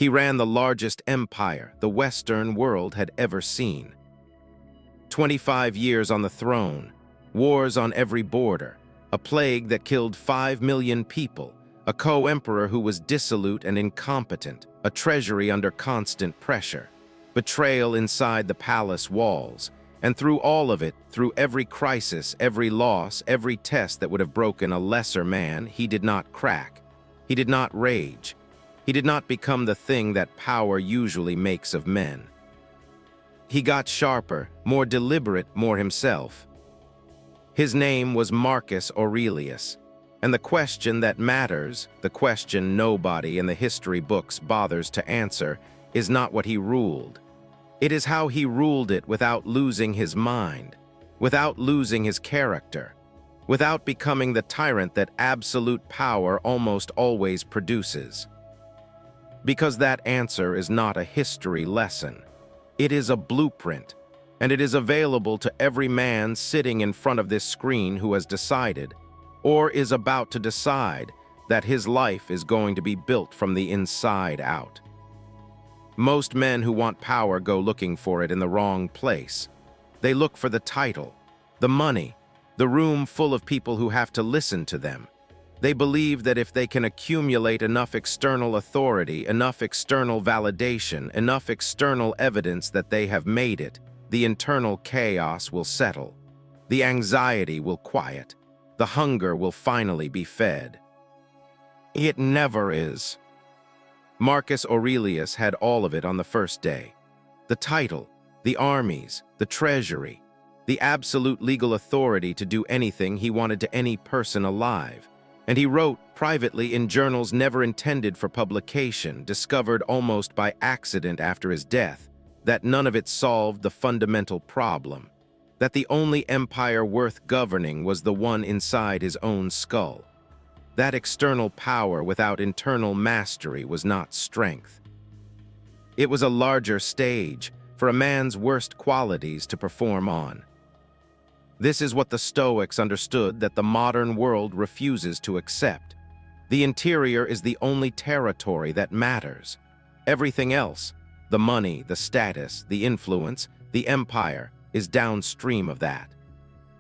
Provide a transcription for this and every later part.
He ran the largest empire the Western world had ever seen. 25 years on the throne, wars on every border, a plague that killed 5 million people, a co-emperor who was dissolute and incompetent, a treasury under constant pressure, betrayal inside the palace walls, and through all of it, through every crisis, every loss, every test that would have broken a lesser man, he did not crack. He did not rage. He did not become the thing that power usually makes of men. He got sharper, more deliberate, more himself. His name was Marcus Aurelius, and the question that matters, the question nobody in the history books bothers to answer, is not what he ruled. It is how he ruled it without losing his mind, without losing his character, without becoming the tyrant that absolute power almost always produces. Because that answer is not a history lesson. It is a blueprint, and it is available to every man sitting in front of this screen who has decided, or is about to decide, that his life is going to be built from the inside out. Most men who want power go looking for it in the wrong place. They look for the title, the money, the room full of people who have to listen to them. They believe that if they can accumulate enough external authority, enough external validation, enough external evidence that they have made it, the internal chaos will settle. The anxiety will quiet. The hunger will finally be fed. It never is. Marcus Aurelius had all of it on the first day. The title, the armies, the treasury, the absolute legal authority to do anything he wanted to any person alive. And he wrote privately in journals never intended for publication, discovered almost by accident after his death, that none of it solved the fundamental problem, that the only empire worth governing was the one inside his own skull. That external power without internal mastery was not strength. It was a larger stage for a man's worst qualities to perform on. This is what the Stoics understood that the modern world refuses to accept. The interior is the only territory that matters. Everything else, the money, the status, the influence, the empire, is downstream of that.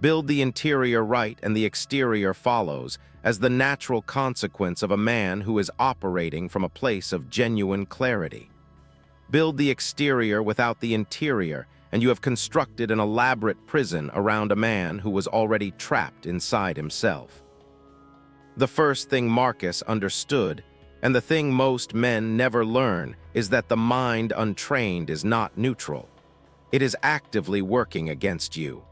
Build the interior right and the exterior follows as the natural consequence of a man who is operating from a place of genuine clarity. Build the exterior without the interior, and you have constructed an elaborate prison around a man who was already trapped inside himself. The first thing Marcus understood, and the thing most men never learn, is that the mind untrained is not neutral. It is actively working against you.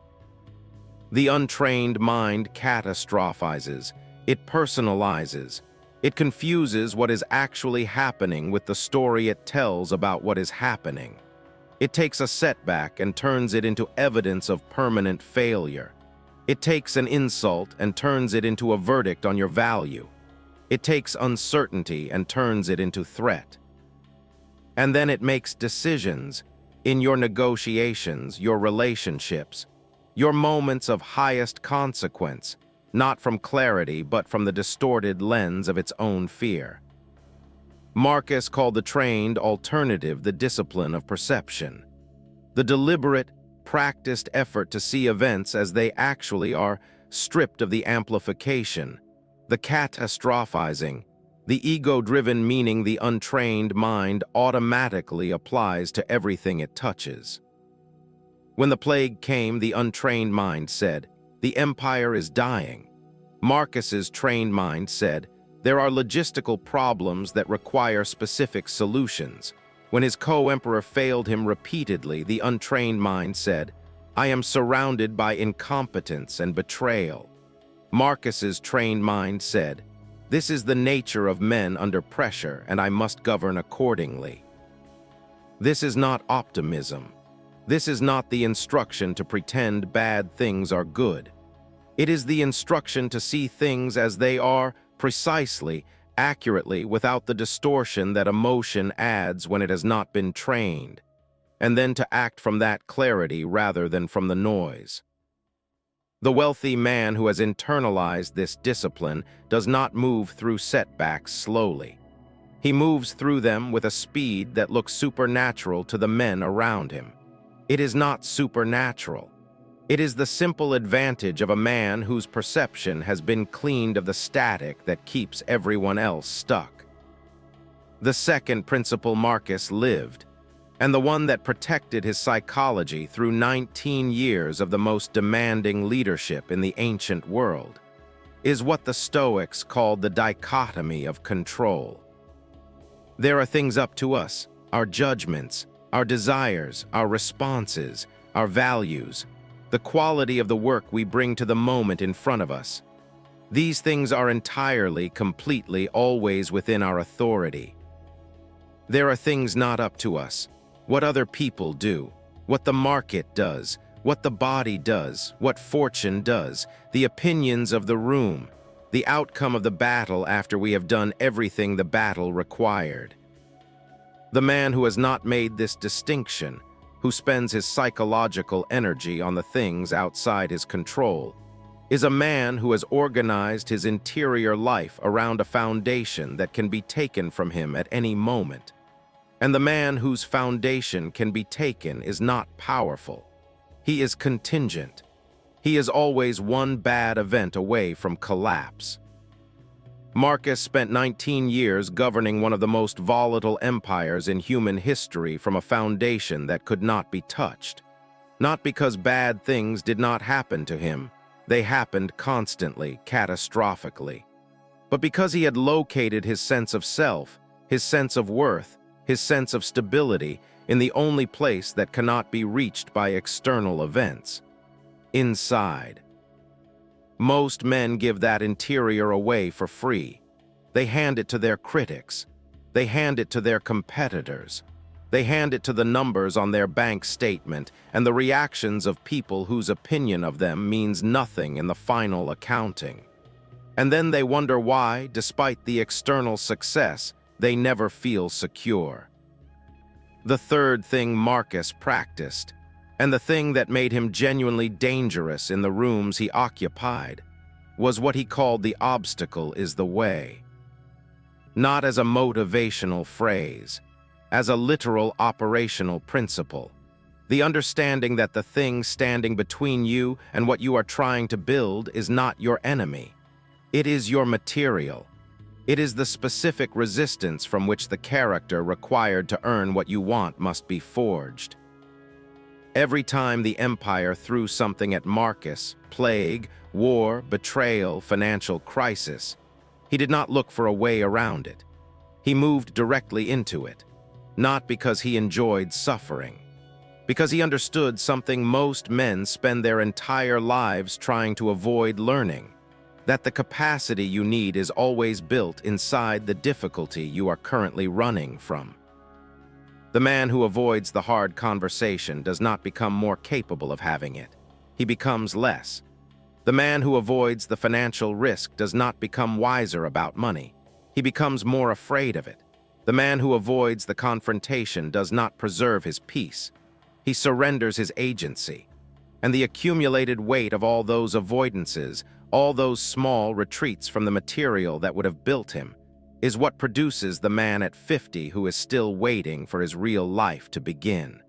The untrained mind catastrophizes, it personalizes, it confuses what is actually happening with the story it tells about what is happening. It takes a setback and turns it into evidence of permanent failure. It takes an insult and turns it into a verdict on your value. It takes uncertainty and turns it into threat. And then it makes decisions in your negotiations, your relationships, your moments of highest consequence, not from clarity but from the distorted lens of its own fear. Marcus called the trained alternative the discipline of perception. The deliberate, practiced effort to see events as they actually are, stripped of the amplification, the catastrophizing, the ego-driven meaning the untrained mind automatically applies to everything it touches. When the plague came, the untrained mind said, "The empire is dying." Marcus's trained mind said, "There are logistical problems that require specific solutions." When his co-emperor failed him repeatedly, the untrained mind said, "I am surrounded by incompetence and betrayal." Marcus's trained mind said, "This is the nature of men under pressure, and I must govern accordingly." This is not optimism. This is not the instruction to pretend bad things are good. It is the instruction to see things as they are, precisely, accurately, without the distortion that emotion adds when it has not been trained, and then to act from that clarity rather than from the noise. The wealthy man who has internalized this discipline does not move through setbacks slowly. He moves through them with a speed that looks supernatural to the men around him. It is not supernatural. It is the simple advantage of a man whose perception has been cleaned of the static that keeps everyone else stuck. The second principle Marcus lived, and the one that protected his psychology through 19 years of the most demanding leadership in the ancient world, is what the Stoics called the dichotomy of control. There are things up to us, our judgments, our desires, our responses, our values, the quality of the work we bring to the moment in front of us. These things are entirely, completely, always within our authority. There are things not up to us, what other people do, what the market does, what the body does, what fortune does, the opinions of the room, the outcome of the battle after we have done everything the battle required. The man who has not made this distinction, who spends his psychological energy on the things outside his control, is a man who has organized his interior life around a foundation that can be taken from him at any moment. And the man whose foundation can be taken is not powerful. He is contingent. He is always one bad event away from collapse. Marcus spent 19 years governing one of the most volatile empires in human history from a foundation that could not be touched. Not because bad things did not happen to him, they happened constantly, catastrophically, but because he had located his sense of self, his sense of worth, his sense of stability in the only place that cannot be reached by external events: inside. Most men give that interior away for free. They hand it to their critics. They hand it to their competitors. They hand it to the numbers on their bank statement and the reactions of people whose opinion of them means nothing in the final accounting. And then they wonder why, despite the external success, they never feel secure. The third thing Marcus practiced, and the thing that made him genuinely dangerous in the rooms he occupied, was what he called the obstacle is the way. Not as a motivational phrase, as a literal operational principle. The understanding that the thing standing between you and what you are trying to build is not your enemy. It is your material. It is the specific resistance from which the character required to earn what you want must be forged. Every time the empire threw something at Marcus, plague, war, betrayal, financial crisis, he did not look for a way around it. He moved directly into it, not because he enjoyed suffering, because he understood something most men spend their entire lives trying to avoid learning, that the capacity you need is always built inside the difficulty you are currently running from. The man who avoids the hard conversation does not become more capable of having it. He becomes less. The man who avoids the financial risk does not become wiser about money. He becomes more afraid of it. The man who avoids the confrontation does not preserve his peace. He surrenders his agency. And the accumulated weight of all those avoidances, all those small retreats from the material that would have built him, is what produces the man at 50 who is still waiting for his real life to begin.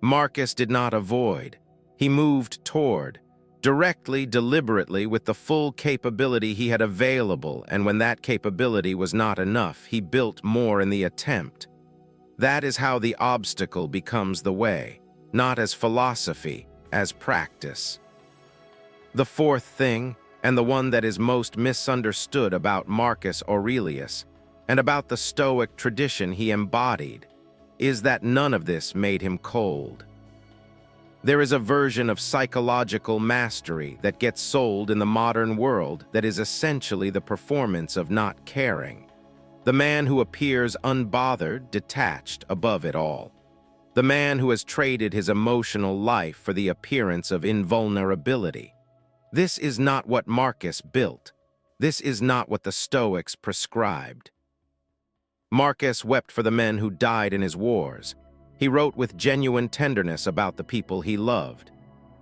Marcus did not avoid. He moved toward, directly, deliberately, with the full capability he had available, and when that capability was not enough, he built more in the attempt. That is how the obstacle becomes the way, not as philosophy, as practice. The fourth thing, and the one that is most misunderstood about Marcus Aurelius, and about the Stoic tradition he embodied, is that none of this made him cold. There is a version of psychological mastery that gets sold in the modern world that is essentially the performance of not caring. The man who appears unbothered, detached, above it all. The man who has traded his emotional life for the appearance of invulnerability. This is not what Marcus built. This is not what the Stoics prescribed. Marcus wept for the men who died in his wars. He wrote with genuine tenderness about the people he loved.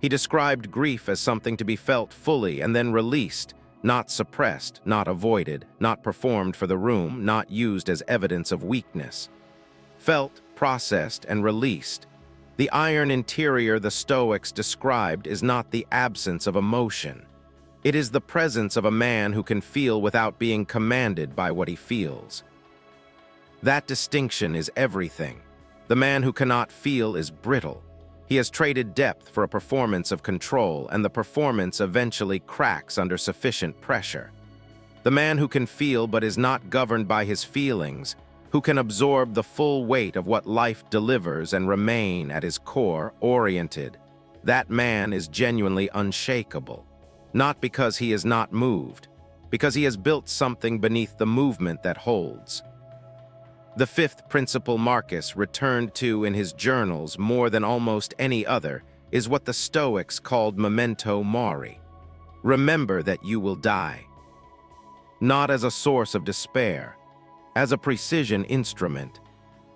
He described grief as something to be felt fully and then released, not suppressed, not avoided, not performed for the room, not used as evidence of weakness. Felt, processed, and released. The iron interior the Stoics described is not the absence of emotion. It is the presence of a man who can feel without being commanded by what he feels. That distinction is everything. The man who cannot feel is brittle. He has traded depth for a performance of control, and the performance eventually cracks under sufficient pressure. The man who can feel but is not governed by his feelings, who can absorb the full weight of what life delivers and remain at his core oriented, that man is genuinely unshakable. Not because he is not moved, because he has built something beneath the movement that holds. The fifth principle Marcus returned to in his journals more than almost any other is what the Stoics called Memento Mori. Remember that you will die. Not as a source of despair, as a precision instrument,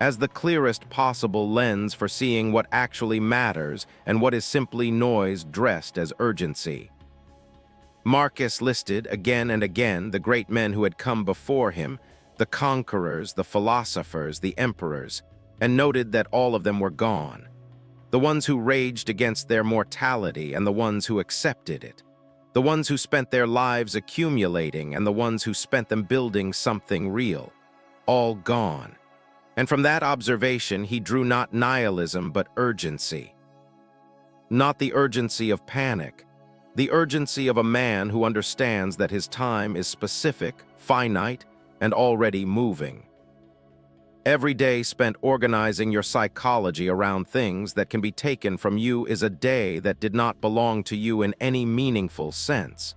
as the clearest possible lens for seeing what actually matters and what is simply noise dressed as urgency. Marcus listed again and again the great men who had come before him, the conquerors, the philosophers, the emperors, and noted that all of them were gone. The ones who raged against their mortality and the ones who accepted it. The ones who spent their lives accumulating and the ones who spent them building something real. All gone. And from that observation he drew not nihilism but urgency. Not the urgency of panic, the urgency of a man who understands that his time is specific, finite, and already moving. Every day spent organizing your psychology around things that can be taken from you is a day that did not belong to you in any meaningful sense.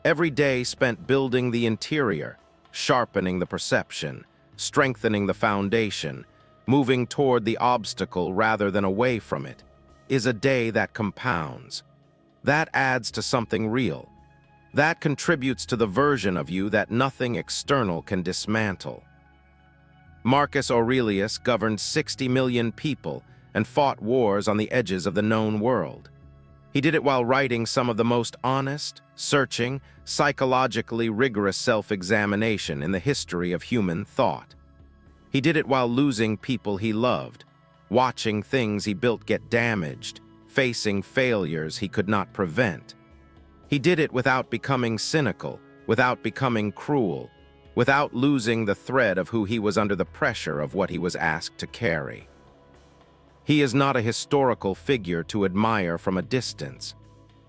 Every day spent building the interior, sharpening the perception, strengthening the foundation, moving toward the obstacle rather than away from it, is a day that compounds. That adds to something real. That contributes to the version of you that nothing external can dismantle. Marcus Aurelius governed 60 million people and fought wars on the edges of the known world. He did it while writing some of the most honest, searching, psychologically rigorous self-examination in the history of human thought. He did it while losing people he loved, watching things he built get damaged, facing failures he could not prevent. He did it without becoming cynical, without becoming cruel, without losing the thread of who he was under the pressure of what he was asked to carry. He is not a historical figure to admire from a distance.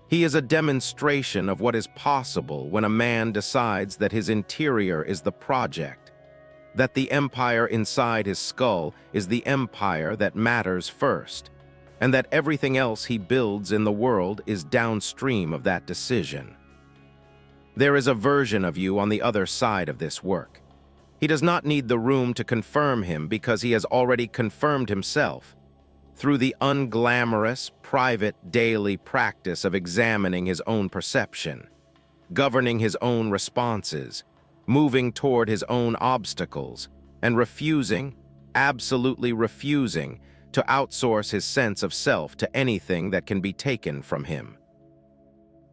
He is a demonstration of what is possible when a man decides that his interior is the project, that the empire inside his skull is the empire that matters first, and that everything else he builds in the world is downstream of that decision. There is a version of you on the other side of this work. He does not need the room to confirm him because he has already confirmed himself through the unglamorous, private, daily practice of examining his own perception, governing his own responses, moving toward his own obstacles, and refusing, absolutely refusing, to outsource his sense of self to anything that can be taken from him.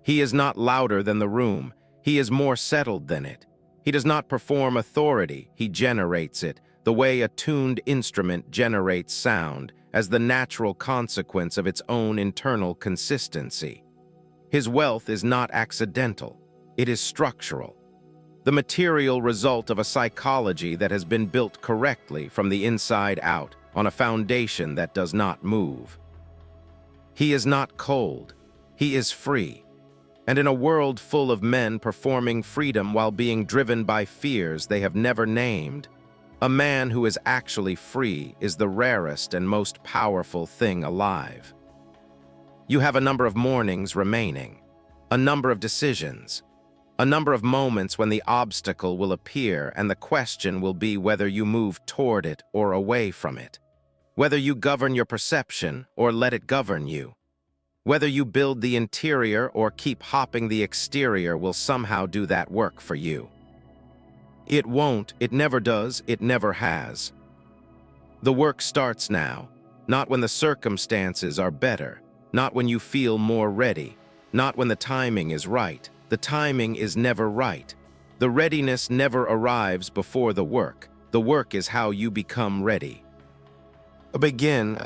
He is not louder than the room, he is more settled than it. He does not perform authority, he generates it, the way a tuned instrument generates sound, as the natural consequence of its own internal consistency. His wealth is not accidental, it is structural. The material result of a psychology that has been built correctly from the inside out, on a foundation that does not move. He is not cold, he is free. And in a world full of men performing freedom while being driven by fears they have never named, a man who is actually free is the rarest and most powerful thing alive. You have a number of mornings remaining, a number of decisions, a number of moments when the obstacle will appear and the question will be whether you move toward it or away from it. Whether you govern your perception or let it govern you. Whether you build the interior or keep hopping the exterior will somehow do that work for you. It won't, it never does, it never has. The work starts now, not when the circumstances are better, not when you feel more ready, not when the timing is right. The timing is never right. The readiness never arrives before the work. The work is how you become ready. Begin.